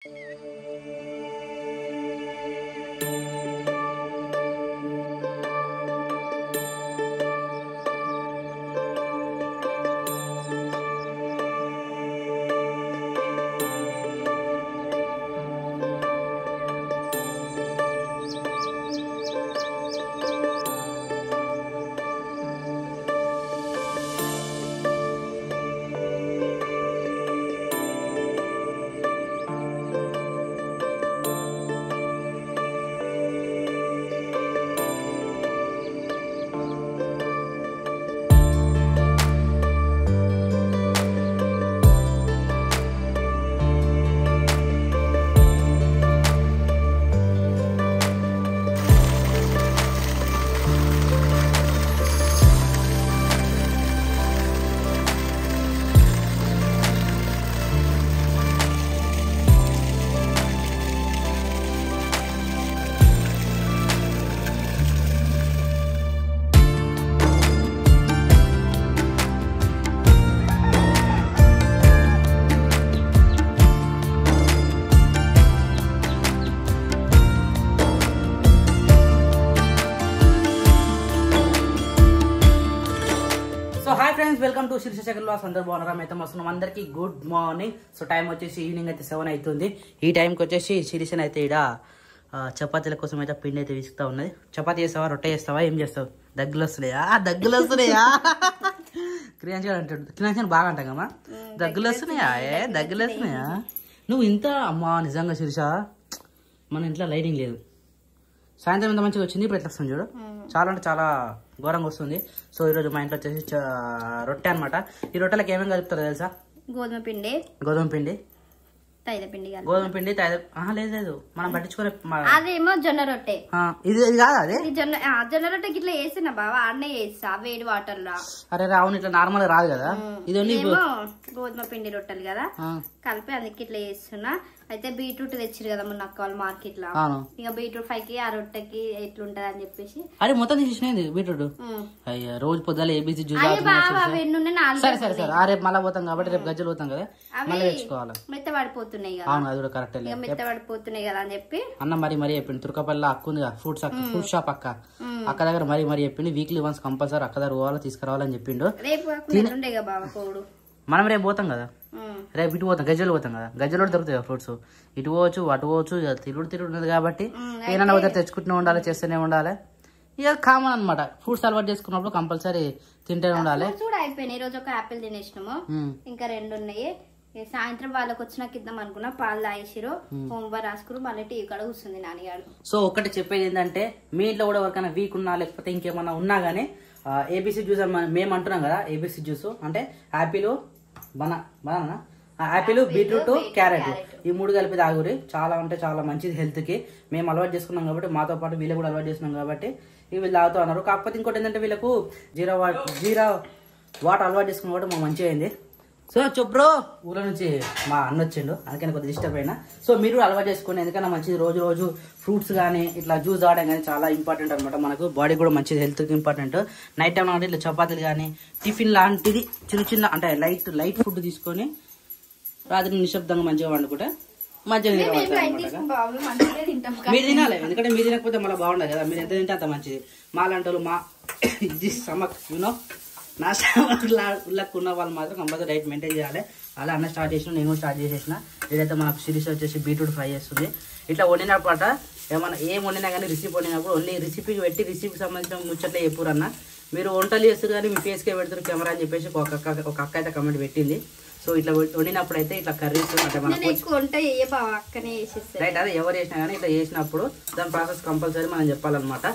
Welcome to Sirisha చక్రవాస్. అందరు బాగున్నారా? అయితే వస్తున్నాం. అందరికి గుడ్ మార్నింగ్. సో టైం వచ్చేసి ఈవినింగ్ అయితే 7 అవుతుంది. ఈ టైంకి వచ్చేసి శిరీషని అయితే ఇక్కడ చపాతీల కోసం అయితే పిండి అయితే విసుకుతా ఉన్నది. చపాతీ చేస్తావా, రొట్టె చేస్తావా, ఏం చేస్తావు? దగ్గులు వస్తున్నాయా క్రియాంశ అంటాడు. క్రియాంశ బాగా అంటాగమ్మా. దగ్గులు వస్తున్నాయా నువ్వు ఇంత అమ్మా. నిజంగా శిరీష మన ఇంట్లో లైటింగ్ లేదు. సాయంత్రం ఎంత మంచిగా వచ్చింది, ఇప్పుడు ఎట్లా వస్తుంది చూడు. చాలా అంటే చాలా ఘోరంగా వస్తుంది. సో ఈరోజు మా ఇంట్లో వచ్చేసి రొట్టె అనమాట. ఈ రొట్టెలకు ఏమేమి కలుపుతారో తెలుసా? గోధుమ పిండి, లేదు మనం పట్టించుకునే అదేమో జొన్న రొట్టె. ఇది కాదు, అదే జొన్న రొట్టె ఇట్లా వేసిన బావా, అన్నే వేస్తా వేడి వాటర్ లో. అరే అవును, ఇట్లా నార్మల్ రాదు కదా. ఇది గోధుమ పిండి రొట్టెలు కదా కలిపి అందుకే ఇట్లా చేస్తున్నా. అయితే బీట్రూట్ తెచ్చిరు కదా మొన్న అక్క వాళ్ళు మార్కెట్ లో. ఇక బీట్రూట్ 5 కి ఆ రొట్టెకి ఎట్లుంటది అని చెప్పేసి అరే మొత్తం తీసేసినది బీట్రూట్. అయ్యా రోజు పొద్దుల ఏబీసీ జ్యూస్. సరే రేపు మళ్ళీ పోతాం కాబట్టి రేపు గజ్జలు పోతాం కదా, మళ్ళీ తెచ్చుకోవాలి. మెత్త పడిపోతున్నాయి కదా. అవును, అది కూడా కరెక్ట్. మెత్త పడిపోతున్నాయి కదా అని చెప్పి అన్న మరీ చెప్పింది. తుర్కపల్లి అక్క ఉంది, ఫ్రూట్ షాప్ అక్క దగ్గర మరీ చెప్పింది. వీక్లీ వన్స్ కంపల్సరీ అక్క దగ్గర పోవాలా, తీసుకురావాలని చెప్పిండు. రేపు మనం రేపు పోతాం కదా, రేపు ఇటు పోతాం, గజ్జలు పోతాం కదా. గజ్జలు కూడా దొరుకుతాయి ఫ్రూట్స్. ఇటు పోవచ్చు అటు పోవచ్చు, తిరుగుడు ఉన్నది కాబట్టి ఏమన్నా పోతే తెచ్చుకుంటూనే ఉండాలి, చేస్తూనే ఉండాలి. ఇక కామన్ అనమాట. ఫ్రూట్స్ అలవాటు చేసుకున్నప్పుడు కంపల్సరీ తింటూనే ఉండాలి. అయిపోయినాయి. ఈ రోజు ఒక ఆపిల్ తినేసినాము, ఇంకా 2 ఉన్నాయి. సాయంత్రం వాళ్ళకి వచ్చినాక ఇద్దాం అనుకున్నా. పాలు తాగేసిరు, హోంవర్క్ రాసుకురు, మళ్ళీ టీవీ కాడ కూర్చుంది నాన్నగారు. సో ఒకటి చెప్పేది ఏంటంటే, మీ ఇంట్లో కూడా ఎవరికైనా వీక్ ఉన్నా లేకపోతే ఇంకేమన్నా ఉన్నా గానీ ఏబీసీ జ్యూస్ మేము అంటున్నాం కదా. ఏబీసీ జ్యూస్ అంటే Apple, banana, Apple, beetroot, carrot ఈ 3 కలిపి తాగురి. చాలా అంటే చాలా మంచిది హెల్త్ కి. మేము అలవాటు చేసుకున్నాం కాబట్టి, మాతో పాటు వీళ్ళు కూడా అలవాటు చేసుకున్నాం కాబట్టి వీళ్ళు తాగుతూ అన్నారు. కాకపోతే ఇంకోటి ఏంటంటే వీళ్ళకు జీరా వాటర్ అలవాటు చేసుకున్న కాబట్టి మాకు మంచిగా అయింది. సో చెప్పురో ఊళ్ళో నుంచి మా అన్న వచ్చిండు, అందుకని కొద్దిగా డిస్టర్బ్ అయినా. సో మీరు కూడా అలవాటు చేసుకోండి, ఎందుకన్నా మంచిది. రోజు ఫ్రూట్స్ కానీ ఇట్లా జ్యూస్ తాగడం కానీ చాలా ఇంపార్టెంట్ అనమాట. మనకు బాడీ కూడా మంచిది, హెల్త్కి ఇంపార్టెంట్. నైట్ టైం అంటే ఇట్లా చపాతీలు కానీ టిఫిన్ లాంటిది చిన్న అంటే లైట్ ఫుడ్ తీసుకొని రాత్రి నిశ్శబ్దంగా మంచిగా వండుకుంటే మంచిగా మీరు తినాలి. ఎందుకంటే మీరు తినకపోతే మళ్ళీ బాగుండదు కదా. మీరు ఎంత తింటే అంత మంచిది. మాలాంటి వాళ్ళు నా స్టమక్ ఉన్న వాళ్ళు మాత్రం కంపల్సరీ డైట్ మెయింటైన్ చేయాలి. అలా అన్న స్టార్ట్ చేసిన, నేను స్టార్ట్ చేసేసిన. ఏదైతే మనకు సిరీస్ వచ్చేసి బీట్రూట్ ఫ్రై చేస్తుంది. ఇట్లా వండినప్పుడు ఏమన్నా ఏం వండినా కానీ రెసిపీ వండినప్పుడు ఓన్లీ రెసిపీకి పెట్టి రెసిపీకి సంబంధించిన ముచ్చట్లే చెప్పురు అన్న. మీరు వంటలు చేస్తారు కానీ మీ ఫేస్కే పెడతారు కెమెరా అని చెప్పేసి ఒక అక్క అయితే కమెంట్ పెట్టింది. సో ఇట్లా వండినప్పుడు అయితే ఇట్లా కర్రీస్ అంటే మనకు రైట్, అదే ఎవరు చేసినా కానీ ఇట్లా చేసినప్పుడు దాని ప్రాసెస్ కంపల్సరీ మనం చెప్పాలన్నమాట.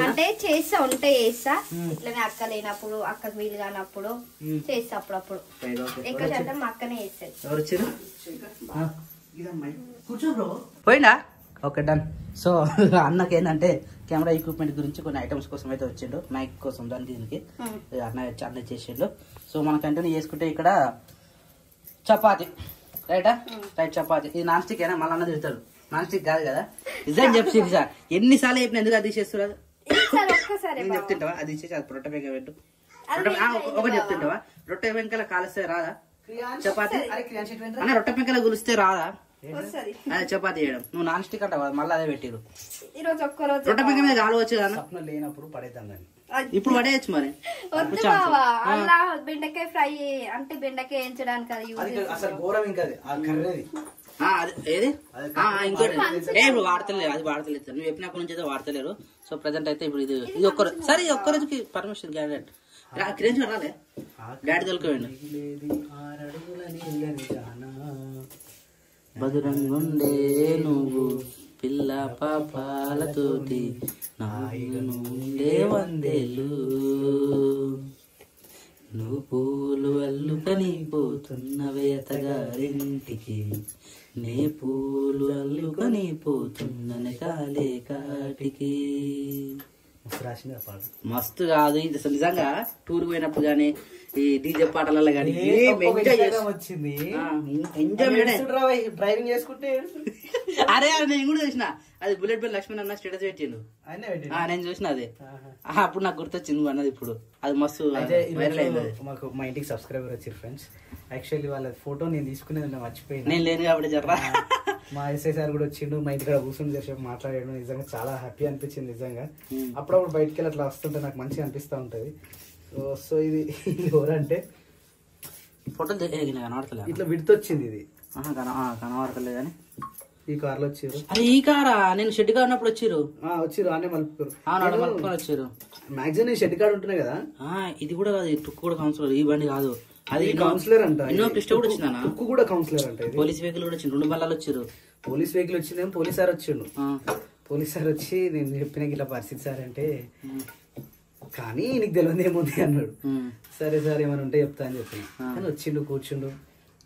అంటే చేస్తా ఉంటే చేస్తా, ఇట్లనే అక్క లేనప్పుడు, అక్కకు వీలు కానప్పుడు చేస్తా. అప్పుడప్పుడు ఎక్కువ శాతం మా అక్కనే చేస్తారు. పోయిందా? Okay done. సో అన్నకి ఏంటంటే కెమెరా ఎక్విప్మెంట్ గురించి కొన్ని ఐటమ్స్ కోసం అయితే వచ్చిండు, మైక్ కోసం దీనికి అన్న చేసిండు. సో మనం కంటిన్యూ చేసుకుంటే ఇక్కడ చపాతి రైటా, రైట్ చపాతి. ఇది నాన్ స్టిక్ అయినా మళ్ళీ అన్న తిడతాడు. నాన్ స్టిక్ కాదు కదా, నిజం చెప్పి సార్ ఎన్నిసార్లు చెప్పిన ఎందుకు అది తీసేస్తున్నారు. నేను చెప్తుంటావా అది తీసేసి అది రొట్టె పెంక పెట్టు. ఒకటి చెప్తుంటావా, రొట్టె పెంకల కాలిస్తే రాదా చపాతి అన్న? రొట్టె పెంకల గులిస్తే రాదా? వస్తుంది అదే చపాతి చేయడం. నువ్వు నాన్ స్టిక్ అంటావు కదా, మళ్ళీ అదే పెట్టిరు. ఈ రోజు ఒక్కరోజు రొట్టె పెంక మీద కాలవచ్చు కదా, స్వప్నం లేనప్పుడు పడేద్దాం దాన్ని. ఇప్పుడు పడేయచ్చు మరి. వద్దు బావా, అలా బెండకాయ ఫ్రై అంటే బెండకాయ వేయించడానికి అది యూజ్ అది అసలు ఘోరం ఇంకా అది ఆ కర్రీ. ఏది ఇంకోటి ఇప్పుడు వాడతలేదు, అది వాడతలేదు. నువ్వు చెప్పినప్పటి నుంచి అయితే వాడతలేరు. సో ప్రజెంట్ అయితే ఇప్పుడు ఇది ఒక్కరోజు సరే, ఒక్కరోజుకి పర్మిషన్ గ్యాడెట్ క్రేజ్ రాలే డాడీ తొలకపోయిండు. బదురంగుండే నువ్వు పిల్ల పాపాలతోటి నాయుండే వందేళ్ళు, నువ్వు పూలు అల్లుకని పోతున్నవే అతగారింటికి, నే పూలు అల్లుకొని పోతున్ననే కాలే కాటికి. మస్తు కాదు ఇది అసలు. నిజంగా టూర్ పోయినప్పుడు గానీ ఈ డీజే పాటలలో గానీ వచ్చింది డ్రైవింగ్ చేసుకుంటే అరే నేను కూడా చూసిన అది బుల్లెట్ బిల్ లక్ష్మణ్ అన్న స్టేటస్ పెట్టిండు, నేను చూసిన అది. అప్పుడు నాకు గుర్తొచ్చింది అన్నది. ఇప్పుడు అది మస్తు వైరల్ అయింది. మాకు మా ఇంటికి సబ్స్క్రైబర్ వచ్చారు ఫ్రెండ్స్. యాక్చువల్లీ వాళ్ళ ఫోటో నేను తీసుకునేది మర్చిపోయింది, నేను లేను కాబట్టి చెప్పరా. మా ఎస్ఐ సార్ కూడా వచ్చిండు, మా ఇంటి కూడా కూర్చొని చేసేపు మాట్లాడాడు. నిజంగా చాలా హ్యాపీ అనిపించింది. నిజంగా అప్పుడప్పుడు బయటికి వెళ్ళి అట్లా వస్తుంటే నాకు మంచిగా అనిపిస్తూ ఉంటది. సో ఇది ఎవరంటే ఫోటోలు కనబడతలే, ఇట్లా విడితొచ్చింది ఇది కనబడతలే కానీ ఈ కార్లో వచ్చారు. అరే ఈ కారా నేను షెడ్ కార్ ఉన్నప్పుడు వచ్చిర్రు ఆనే మలుపుకోరు మలుపుకొని వచ్చారు. మాక్సిమం నేను షెడ్ కార్డు ఉంటున్నాయి కదా. ఇది కూడా కాదు, తుక్కు కూడా కౌన్సిలర్, ఈ బండి కాదు. అది కౌన్సిలర్ అంట. ఎన్నో క్లిస్ట్ కూడా వచ్చిందా, తుక్కు కూడా కౌన్సిలర్ అంట. పోలీస్ వెహికల్ కూడా వచ్చింది, 2 బల్లాలు వచ్చారు. పోలీస్ వెహికల్ వచ్చిందేమో, పోలీస్ సార్ వచ్చిండు. పోలీస్ సార్ వచ్చి నేను చెప్పిన ఇట్లా పరిస్థితి సార్ అంటే, కానీ నీకు తెలియదు ఏముంది అన్నాడు. సరే సార్ ఏమైనా ఉంటే చెప్తా అని చెప్పి కానీ వచ్చిండు, కూర్చుండు.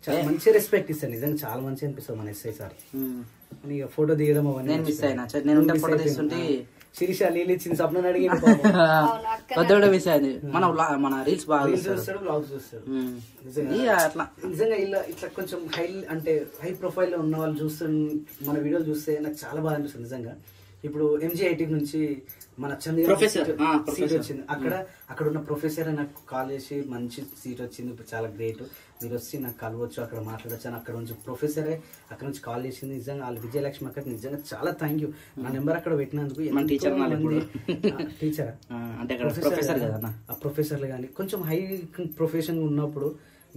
చాలా మంచి రెస్పెక్ట్ ఇస్తాను. నిజంగా చాలా మంచి అనిపిస్తుంది మన ఎస్ఐ సార్. ఫోటో దిగడం అవన్నీ మిస్ అయినా, నేను ఫోటో తీస్తుంటే శిరీష నీళ్ళు ఇచ్చింది, సప్న అడిగింది, మిస్ అయింది. మన రీల్స్ బాగా చూస్తాడు, బ్లాగ్స్ చూస్తాడు. నిజంగా ఇలా ఇట్లా కొంచెం హై ప్రొఫైల్ లో ఉన్న వాళ్ళు మన వీడియోలు చూస్తే నాకు చాలా బాగా అనిపిస్తుంది నిజంగా. ఇప్పుడు MG-IT నుంచి మన ప్రొఫెసర్ సీట్ వచ్చింది. అక్కడ ఉన్న ప్రొఫెసర్ నాకు కాల్ చేసి మంచి సీట్ వచ్చింది, ఇప్పుడు చాలా గ్రేట్, మీరు వచ్చి నాకు కలవచ్చు, అక్కడ మాట్లాడచ్చు అని అక్కడ నుంచి ప్రొఫెసరే అక్కడ నుంచి కాల్ చేసింది. నిజంగా వాళ్ళు విజయలక్ష్మి అక్కడికి నిజంగా చాలా థ్యాంక్ యూ. నా నెంబర్ అక్కడ పెట్టినందుకు. టీచర్ ఆ ప్రొఫెసర్లు కానీ కొంచెం హై ప్రొఫెషన్ ఉన్నప్పుడు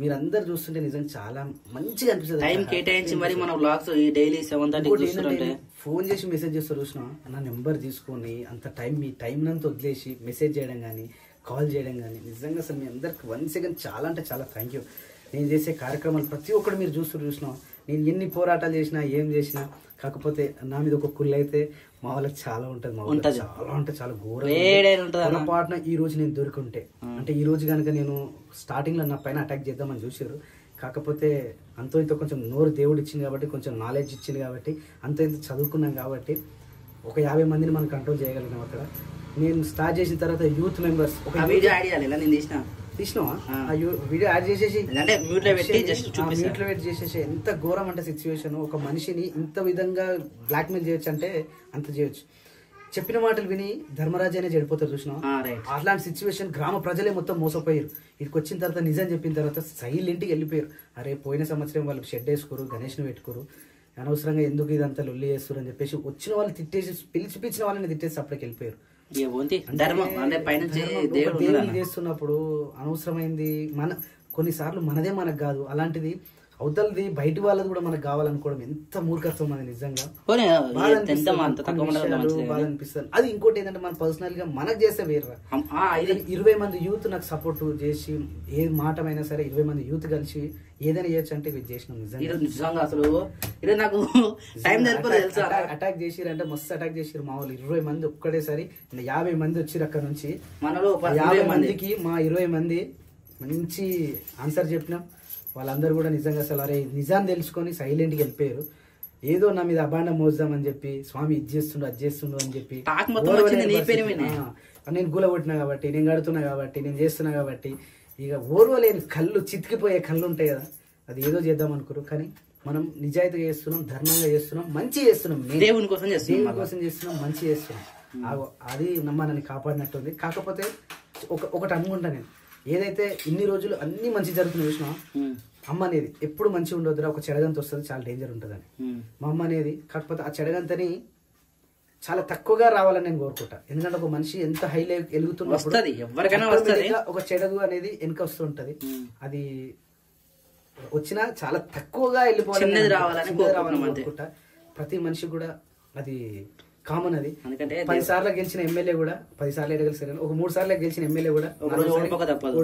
మీరందరు చూస్తుంటే నిజంగా చాలా మంచిగా అనిపిస్తుంది. టైం కేటాయించి మరి మన వ్లాగ్స్ డైలీ 7:30 ఫోన్ చేసి మెసేజ్ చేస్తారు చూసినా, నా నెంబర్ తీసుకొని అంత టైం మీ టైం అంతా వదిలేసి మెసేజ్ చేయడం కానీ కాల్ చేయడం కానీ నిజంగా అసలు మీ అందరికి 1 సెకండ్ చాలా అంటే చాలా థ్యాంక్ యూ. నేను చేసే కార్యక్రమాలు ప్రతి ఒక్కరు మీరు చూసినా, నేను ఎన్ని పోరాటాలు చేసినా ఏం చేసినా, కాకపోతే నా మీద ఒక కుళ్ళు అయితే మా వాళ్ళకి చాలా ఉంటుంది. మా వాళ్ళకి చాలా అంటే చాలా ఘోరంగా పాటన ఈ రోజు నేను దొరికింటే అంటే ఈ రోజు కనుక నేను స్టార్టింగ్ లో నా పైన అటాక్ చేద్దామని చూసారు. కాకపోతే అంతో ఇంత కొంచెం నోరు దేవుడు ఇచ్చింది కాబట్టి, కొంచెం నాలెడ్జ్ ఇచ్చింది కాబట్టి, అంతో ఇంత చదువుకున్నాం కాబట్టి ఒక 50 మందిని మనం కంట్రోల్ చేయగలిగినాం. అక్కడ నేను స్టార్ట్ చేసిన తర్వాత యూత్ మెంబర్స్ ఒక వీడియో యాడ్ చేయాలి, నేను తీసినావా వీడియో యాడ్ చేసేసి మ్యూట్ లో పెట్టి చేసేసి ఎంత ఘోరం అంటే సిచ్యువేషన్. ఒక మనిషిని ఇంత విధంగా బ్లాక్ మెయిల్ చేయొచ్చు అంటే అంత చేయొచ్చు. చెప్పిన మాటలు విని ధర్మరాజు అనే చెడిపోతారు చూసినా, అట్లాంటి సిచ్యువేషన్ గ్రామ ప్రజలే మొత్తం మోసపోయారు. ఇక్కడికి వచ్చిన తర్వాత నిజం చెప్పిన తర్వాత సైలెంట్కి వెళ్ళిపోయారు. అరే పోయిన సంవత్సరం వాళ్ళకి షెడ్ వేసుకోరు, గణేష్ను పెట్టుకోరు, అనవసరంగా ఎందుకు ఇదంతా లొల్లి చేస్తారు అని చెప్పేసి వచ్చిన వాళ్ళు తిట్టేసి పిలిచిన వాళ్ళని తిట్టేసి అప్పటికి వెళ్ళిపోయారు. దేవుడు చేస్తున్నప్పుడు అనవసరమైంది కొన్నిసార్లు మనదే మనకు కాదు, అలాంటిది అవతలది బయట వాళ్ళది కూడా మనకు కావాలనుకోవడం ఎంత మూర్ఖత్వం అది. నిజంగా బాధ అనిపిస్తుంది. అది ఇంకోటి ఏంటంటే మన పర్సనల్ గా మనకు చేస్తే వేర్రా 20 మంది యూత్ నాకు సపోర్ట్ చేసి ఏ మాటమైనా సరే 20 మంది యూత్ కలిసి ఏదైనా చేయొచ్చు అంటే ఇది చేసినాం. నిజంగా అసలు నాకు అటాక్ చేసిరంటే మస్తు అటాక్ చేసిరు మా వాళ్ళు. 20 మంది ఒక్కడేసారి 50 మంది వచ్చిరు అక్కడ నుంచి. మనలో 50 మందికి మా 20 మంది మంచి ఆన్సర్ చెప్పినాం. వాళ్ళందరూ కూడా నిజంగా అసలు అరే నిజాన్ని తెలుసుకొని సైలెంట్గా వెళ్ళిపోయారు. ఏదో నా మీద అబాండం మోద్దామని చెప్పి స్వామి ఇది చేస్తుండు అది చేస్తుండు అని చెప్పి నేను గూలగొట్టినా కాబట్టి, నేను కడుతున్నా కాబట్టి, నేను చేస్తున్నా కాబట్టి ఇక ఓర్వలేని కళ్ళు చితికిపోయే కళ్ళు ఉంటాయి కదా, అది ఏదో చేద్దాం అనుకోరు. కానీ మనం నిజాయితీగా చేస్తున్నాం, ధర్మంగా చేస్తున్నాం, మంచి చేస్తున్నాం, దేవుని కోసం చేస్తున్నాం, మంచి చేస్తున్నాం. అది నమ్మని కాపాడినట్టుంది. కాకపోతే ఒకటి అనుకుంటా నేను, ఏదైతే ఇన్ని రోజులు అన్ని మంచి జరుగుతుంది చూసినా అమ్మ అనేది ఎప్పుడు మంచిగా ఉండొద్దురా, ఒక చెడగంత వస్తుంది చాలా డేంజర్ ఉంటుందని మా అమ్మ అనేది. కాకపోతే ఆ చెడగంతని చాలా తక్కువగా రావాలని నేను కోరుకుంటా. ఎందుకంటే ఒక మనిషి ఎంత హై వెలుగుతున్నప్పుడు ఒక చెడగు అనేది వెనుక వస్తుంటది. అది వచ్చినా చాలా తక్కువగా వెళ్ళిపోవాలని కోరుకుంటా. ప్రతి మనిషి కూడా అది కామన్. అది 10 సార్లు గెలిచిన ఎమ్మెల్యే కూడా 10 సార్లు గెలిచారు, ఒక 3 సార్లు గెలిచిన ఎమ్మెల్యే కూడా ఓడిపోక తప్పదు.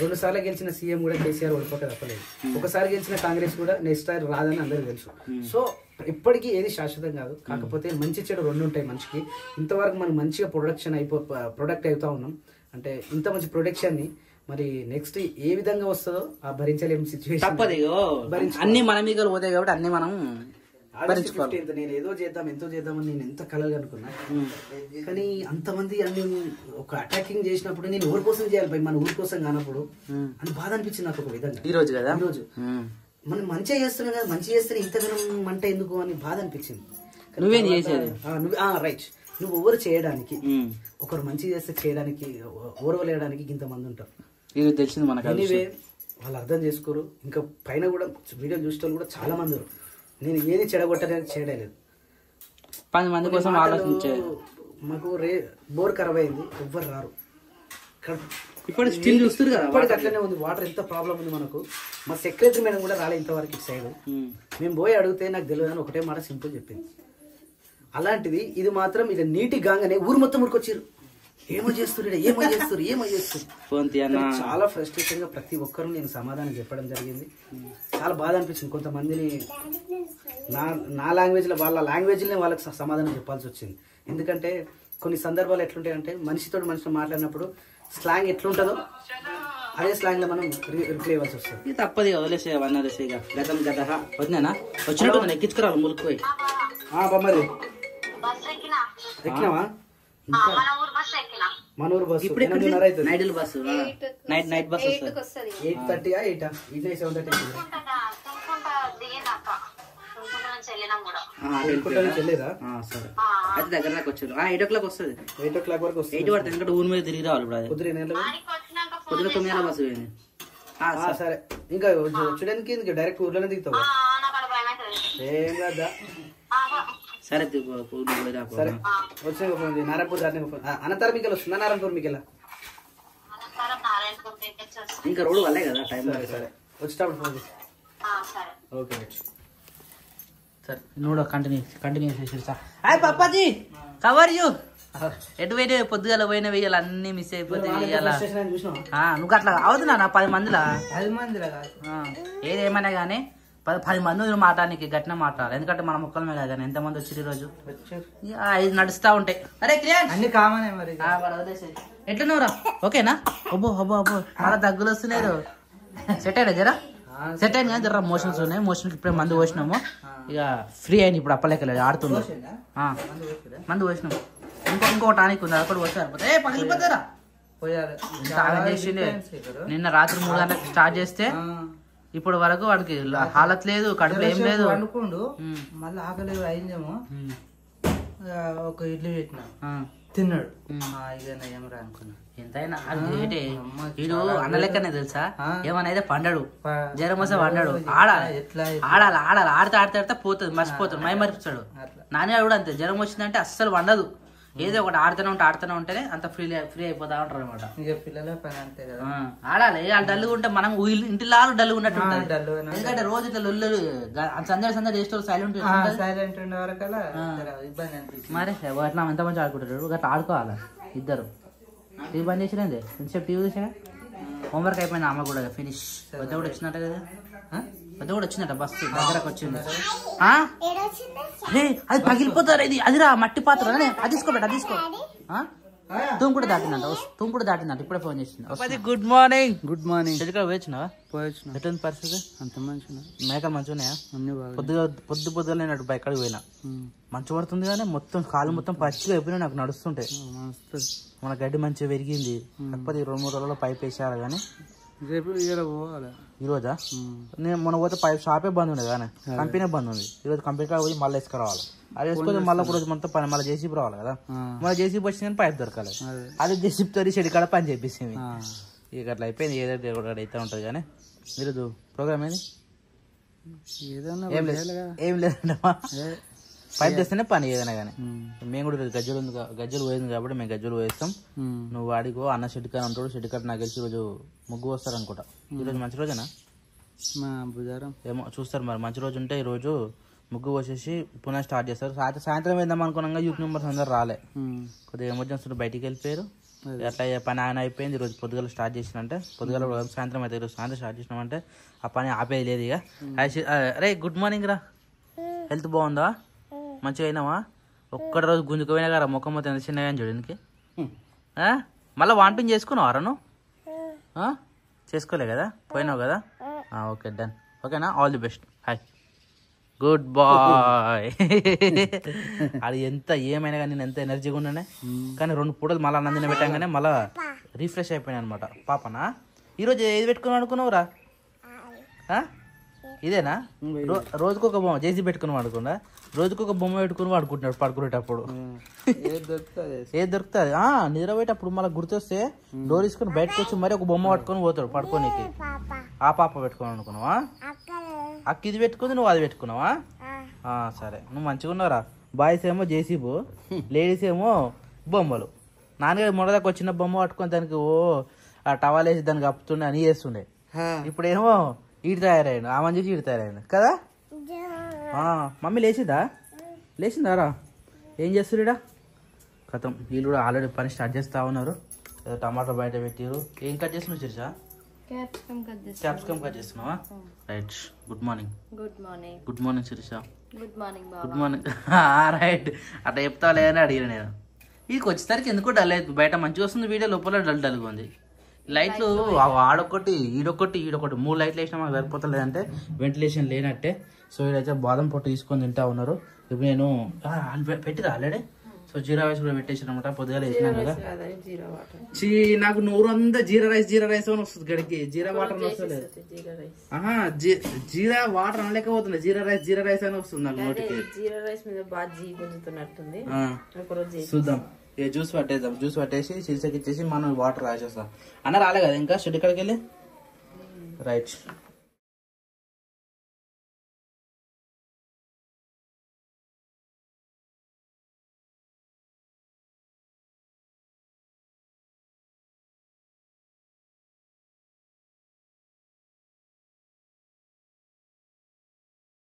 2 సార్లు గెలిచిన సీఎం కూడా కేసీఆర్ ఓడిపోక తప్పలేదు. ఒకసారి గెలిచిన కాంగ్రెస్ కూడా నెక్స్ట్ టైం రాదని అందరూ తెలుసు. సో ఇప్పటికీ ఏది శాశ్వతం కాదు. కాకపోతే మంచి చెడు 2 ఉంటాయి మనిషికి. ఇంతవరకు మనం మంచిగా ప్రొడక్ట్ అవుతా ఉన్నాం అంటే ఇంత మంచి ప్రొడక్షన్ ని మరి నెక్స్ట్ ఏ విధంగా వస్తుందో ఆ భరించలేని సిచ్యువేషన్. అన్ని మన మీద పోతాయి కాబట్టి అన్ని మనం నేను ఏదో ఎంతో చేద్దామని నేను ఎంత కలలు అనుకున్నా. కానీ అంతమంది అన్ని ఒక అటాకింగ్ చేసినప్పుడు నేను ఊరి కోసం చేయాలి, మన ఊరి కోసం కానప్పుడు అని బాధ అనిపించింది నాకు. ఒక విధంగా ఈ రోజు మనం మంచిగా చేస్తున్నాం కదా, మంచి చేస్తే ఇంతగానం మంట ఎందుకు అని బాధ అనిపించింది. నువ్వేం చేసేది రైట్, నువ్వు ఎవరు చేయడానికి ఒకరు మంచి చేస్తే చేయడానికి ఓర్వలేయడానికి ఇంతమంది ఉంటారు. తెలిసింది మనకు. ఎనీవే వాళ్ళు అర్థం చేసుకోరు. ఇంకా పైన కూడా వీడియో చూసే కూడా చాలా మంది నేను ఏది చెడగొట్టడానికి చేయలేదు. 10 మంది కోసం మాకు బోర్ ఖరాబ్ అయింది, ఎవ్వరు రారు. ఇప్పుడు స్టిల్ చూస్తారు కదా, ఇప్పటికి అట్లనే ఉంది. వాటర్ ఎంత ప్రాబ్లం ఉంది మనకు. మా సెక్రటరీ మేడం కూడా రాలే ఇంతవరకు ఇటు సైడ్. మేము పోయి అడిగితే నాకు తెలియదు అని ఒకటే మాట సింపుల్ చెప్పింది. అలాంటిది ఇది మాత్రం ఇది నీటి గాంగనే ఊరు మొత్తం ఊరుకొచ్చారు. ఏమో చేస్తారు. చాలా ఫ్రస్ట్రేషన్ గా ప్రతి ఒక్కరు నేను సమాధానం చెప్పడం జరిగింది. చాలా బాధ అనిపించింది. కొంతమందిని నా లాంగ్వేజ్ లో వాళ్ళ లాంగ్వేజ్ లో వాళ్ళకి సమాధానం చెప్పాల్సి వచ్చింది. ఎందుకంటే కొన్ని సందర్భాలు ఎట్లుంటాయంటే మనిషితో మనిషితో మాట్లాడినప్పుడు స్లాంగ్ ఎట్లుంటుందో అదే స్లాంగ్ లో మనం రిప్లై ఇవ్వాల్సి వస్తుంది. తప్పది, వదిలేసే గతం గత వచ్చినా వచ్చినట్టు ఎక్కించుకురావాలి ములుకుపోయి. బొమ్మది ఎక్కినావా? మన ఊరు బస్సు ఇప్పుడు నైట్ బస్సు నైట్ బస్ 8:30 7:30 వెళ్ళేదా? సరే అయితే దగ్గర దాకా వచ్చారు. 8 o'clock వస్తుంది. 8 o'clock వరకు వస్తుంది. 8 పడుతుంది. ఎందుకంటే ఊరి మీద తిరిగి రావాలి. ఇప్పుడు అది పొద్దున 9 బస్సు పోయింది. సరే ఇంకా చూడడానికి డైరెక్ట్ ఊర్లోనే దిగుతావు. ఏం కదా సరే సరే వచ్చే నారాయణపూర్ దాటి అనంతరం మీకు వస్తుందా? నారాయణపూర్ మీకు ఇంకా రోడ్డు వల్లే కదా టైం. సరే వచ్చేటప్పుడు ఫోన్ చేసి. ఓకే సరే నోడు కంటిన్యూ చేసి sir. Hi Papaji, cover you ఎటు పోయినా పొద్దుగాల పోయిన వేయాలి అన్ని మిస్ అయిపోతే నువ్వు అట్లా అవుతున్నా 10 మందిలా ఏదేమైనా కానీ 10 మంది మాట్లాడానికి గట్టిన మాట్లాడాలి. ఎందుకంటే మన మొక్కల మీద కానీ ఎంతమంది వచ్చి ఈరోజు 5 నడుస్తా ఉంటాయి. అరే క్లియర్ అన్ని కామనే మరి. ఎట్లున్నావురా? ఓకేనా? అబ్బో చాలా దగ్గులు వస్తున్నాయి. సెట్ అయినా జరా సెట్ అయింది కానీ జర మోషన్స్ ఉన్నాయి. మోషన్ ఇప్పుడే మందు పోసినాము, ఇక ఫ్రీ అయింది. ఇప్పుడు అప్పలేకలేదు ఆడుతున్నాం. మందు పోసినాం. ఇంకో టానిక్ ఉంది, అది కూడా పోతే సరిపోతుంది. పగిలిపోతారా నిన్న రాత్రి 3 గంటలకు స్టార్ట్ చేస్తే ఇప్పుడు వరకు వాడికి హాలత్ లేదు, కడుపులో ఏం లేదు. అనుకోండు మళ్ళీ ఆకలి అయిందేమో, ఒక ఇడ్లీ పెట్టినా తిన్నాడు. ఏమరా అనుకున్నా. ఎంతైనా వీడు అన్నలెక్కనే తెలుసా, ఏమన్నా అయితే పండడు, జ్వరం వస్తే పండడు. ఆడాలి ఆడితే పోతుంది, మర్చిపోతాడు, మై మర్చిపోతాడు. నాన్న కూడా అంతే, జ్వరం వచ్చిందంటే అస్సలు వండదు. ఏదో ఒకటి ఆడుతూనే ఉంటేనే అంత ఫ్రీ అయిపోతా ఉంటారు అనమాట. పిల్లల పని అంతే కదా, ఆడాలి. వాళ్ళు డల్లుగా ఉంటే మనం ఇంటిలో డల్లుగా ఉన్నట్టు ఉంటుంది. ఎందుకంటే రోజు ఇట్లా లొల్లు సందడి చేస్తారు, సైలెంట్ ఉండే వరకల్లా ఇబ్బంది అనిపిస్తుంది. మరి అట్లా ఎంత మంచి ఆడుకుంటారు, గట్లా ఆడుకోవాలి ఇద్దరు. టీవీ బంద్ చేసినండి కొంచెం టీవీ చూసా. హోంవర్క్ అయిపోయింది అమ్మ కూడా ఫినిష్. పెద్ద కూడా వచ్చినట్టు కదా, పెద్ద కూడా వచ్చిందట, బస్సు దగ్గరకు వచ్చింది. అది పగిలిపోతారు. ఇది అదిరా మట్టి పాత్ర, అది తీసుకో. తూము కూడా దాటిందంట ఇప్పుడే ఫోన్ చేసింది. Good morning. పోయొచ్చినావా? ఎటువంటి పరిస్థితి? అంత మంచిగా మేకలు మంచిగా ఉన్నాయా? పొద్దుగా నేను బయటకు పోయినా, మంచు పడుతుంది కానీ మొత్తం కాలు మొత్తం పచ్చిగా అయిపోయినా. నాకు నడుస్తుంటాయి. మన గడ్డి మంచిగా పెరిగింది. కాకపోతే 2-3 రోజుల్లో పైప్ వేసేయాలి. కానీ ఈ రోజా నేను మొన్న పోతే పైప్ షాపే బంద్ ఉంది కానీ కంపెనీ బంద్ ఉంది. ఈరోజు కంపెనీ పోయి మళ్ళీ వేసుకురావాలి. అది వేసుకొని మళ్ళీ ఒక రోజు మొత్తం పని, మళ్ళీ జేసీబీ రావాలి కదా. మళ్ళీ జేసీబీ వచ్చింది కానీ పైప్ దొరకాలి. అది జేసీబీ తో షెడ్ కాడ పని చేపిస్తుంది. ఇక అట్లా అయిపోయింది, ఏదైతే కూడా అయితే ఉంటుంది. కానీ ఈరోజు ప్రోగ్రామ్ ఏంది? ఏం లేదంటమ్మా, పైప్ చేస్తేనే పని ఏదైనా కానీ. మేము కూడా ఈరోజు గజ్జలు పోయింది కాబట్టి మేము గజ్జలు పోయిస్తాం. నువ్వు వాడికో అన్న షెడ్ కాని ఉంటాడు, షెడ్ కాడ నాకు తెలిసి ఈరోజు ముగ్గు వస్తారు అనుకుంటా. ఈరోజు మంచి రోజేనా? మా బుధవారం ఏమో చూస్తారు మరి. మంచి రోజు ఉంటే ఈరోజు ముగ్గు పోసేసి పునః స్టార్ట్ చేస్తారు. సాయంత్రం వేద్దాం అనుకున్నాగా యూత్ మెంబర్స్ అందరు రాలే, కొద్దిగా ఎమర్జెన్సీ బయటికి వెళ్ళిపోయారు. అట్లా పని ఆయన అయిపోయింది. ఈరోజు పొద్దుగల స్టార్ట్ చేసినంటే పొద్దుగల సాయంత్రం అయితే ఈరోజు సాయంత్రం స్టార్ట్ చేసినామంటే ఆ పని ఆపేది లేదు ఇక. అరే గుడ్ మార్నింగ్ రా, హెల్త్ బాగుందా? మంచిగా అయినావా? ఒక్కటి రోజు గుంజుకుపోయినా కదా ముఖం మొత్తం ఎంత చిన్నగా చూడడానికి. మళ్ళీ వాంటింగ్ చేసుకున్నావారా నువ్వు? చేసుకోలే కదా, పోయినావు కదా. ఓకే డన్, ఓకేనా? All the best. Hi, good boy. అది ఎంత ఏమైనా కానీ నేను ఎంత ఎనర్జీగా ఉన్నానే, కానీ 2 పూటలు మళ్ళీ అన్నం తిన పెట్టాగానే మళ్ళీ రిఫ్రెష్ అయిపోయినా అనమాట. పాపనా ఈరోజు ఏది పెట్టుకున్నావు అనుకున్నావురా? ఇదేనా? రోజుకొక బొమ్మ చేసి పెట్టుకుని వాడుకుండా రోజుకొక బొమ్మ పెట్టుకుని వాడుకుంటున్నాడు పడుకునేటప్పుడు. ఏది దొరుకుతుంది నిద్రపోయేటప్పుడు మళ్ళీ గుర్తొస్తే డోర్ తీసుకుని బయటకు వచ్చి మరి ఒక బొమ్మ పట్టుకొని పోతాడు పడుకోనికి. ఆ పాప పెట్టుకుని అనుకున్నావా? అక్క ఇది పెట్టుకుంది, నువ్వు అది పెట్టుకున్నావా? సరే, నువ్వు మంచిగా ఉన్నారా? బాయ్స్ ఏమో జేసీబు, లేడీస్ ఏమో బొమ్మలు. నాన్నగారు మొదలకు వచ్చిన బొమ్మ పట్టుకొని దానికి ఆ టవాల్ వేసి దానికి కప్పుతుండే అని చేస్తుండే. ఇప్పుడేమో ఈడు తయారైండు, ఆమె చూసి ఈడు తయారైండు కదా. మమ్మీ లేచిందారా? ఏం చేస్తుడా? కథం వీళ్ళు కూడా ఆల్రెడీ పని స్టార్ట్ చేస్తా ఉన్నారు. టమాటా బయట పెట్టారు. ఏం కట్ చేస్తున్నావు శిరీష? క్యాప్సికమ్ కట్ చేస్తున్నావా? Right. Good morning. Good morning Sirisha. Good morning. Right, అట్లా చెప్తా లేదని అడిగిన నేను. వీడికి వచ్చేసరికి ఎందుకో డల్ అవుతుంది. బయట మంచిగా వస్తుంది వీడియో, లోపల డల్గా ఉంది. లైట్లు ఆడొకటి ఈడొకటి 3 లైట్లు వేసినా మాకు సరిపోతలేదంటే వెంటిలేషన్ లేనట్టే. సో వీడైతే బాదం పొట్టు తీసుకొని తింటా ఉన్నారు. ఇప్పుడు నేను పెట్టిరా ఆల్రెడీ. సో జీరా రైస్ కూడా పెట్టేసాను అనమాట. పొద్దుగా వేసినాం కదా. నాకు నోరంతా జీరా రైస్ అని వస్తుంది గడికి. జీరా వాటర్ వస్తలేదు. జీరా వాటర్ అనలేకపోతుంది. జీరా రైస్ అని వస్తుంది నాకు నోటికి. చూద్దాం, జ్యూస్ పట్టేద్దాం. జ్యూస్ పట్టేసి శీర్షకి ఇచ్చేసి మనం వాటర్ రాసేస్తాం. అన్న రాలే కదా ఇంకా షెడ్ కాడికి వెళ్ళి. రైట్.